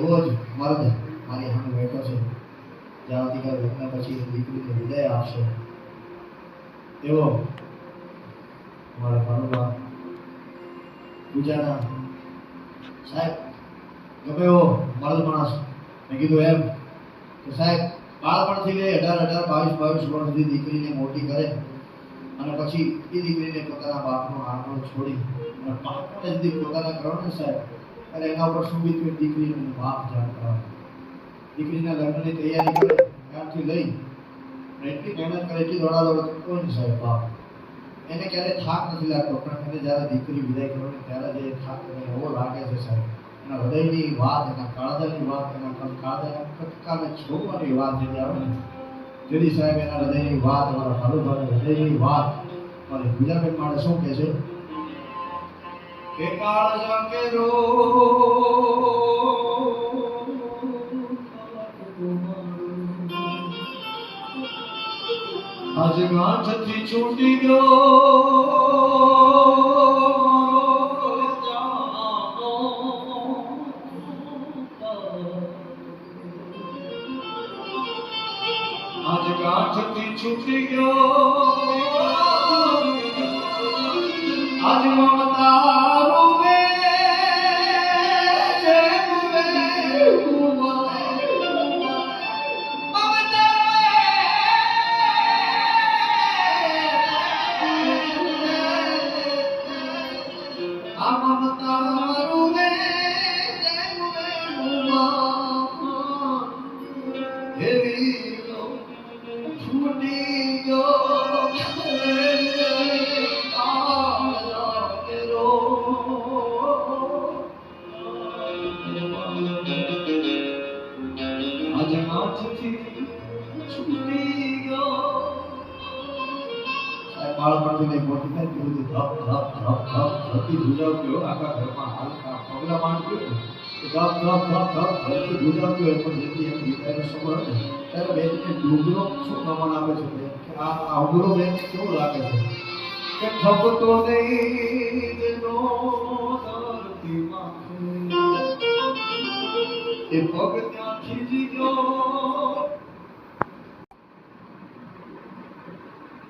એવો જ મર્દ મારી સામે બેઠો છે જે આવતીકાલે લગ્ન પછી દીકરીને વિદાય આપશે એવો મારા ભાનુભા પૂજાના સાહેબ ગમે એવો મર્દ માણસ મેં કીધું એમ કે સાહેબ બાળપણથી લઈ 18, 22 વર્ષ સુધી દીકરીને મોટી કરે અને પછી એ દીકરીને પોતાના બાપનો આંગણો છોડી અને બાળપણને સુધી પોતાના કરો ને સાહેબ અને એના ઉપર શું બીતું દીકરીનું બાપ જાણ કરવાનું દીકરીના લગ્નની તૈયારી કરે ત્યારથી લઈ એટલી મહેનત કરે એટલી દોડાદોડ કોઈ નહીં સાહેબ બાપ એને ક્યારે થાક નથી લાગતો પણ એને જ્યારે દીકરી વિદાય કરવાની ત્યારે જે થાક એને એવો લાગે છે સાહેબ એના હૃદયની વાત એના કાળજાની વાત એના કાળજાના કટકાને છોડવાની વાત જે આવે ને તેથી સાહેબ એના હૃદયની વાત અમારા ભાલુભાઈ હૃદયની વાત મારી બીજાબેન મારે શું કહે છે કે કાળજા કે રો આજ ગાંઠથી છૂટી ગયો આજ ગાંઠથી છૂટી ગયો આજ મમતા બાળપણથી લઈ મોટી થાય ત્યાં સુધી ધપ ધપથી ધ્રુજાવતી હોય આખા ઘરમાં હાલતા પગલા માંડતી હોય ધપથી ધ્રુજાવતી હોય પણ જેથી એમ વિદાયનો સમય હોય ત્યારે બેનને ડુંગરો શું પ્રમાણ આપે છે કે આ ઉગરો બેન કેવું લાગે છે કે થપતો નહીં એ પગ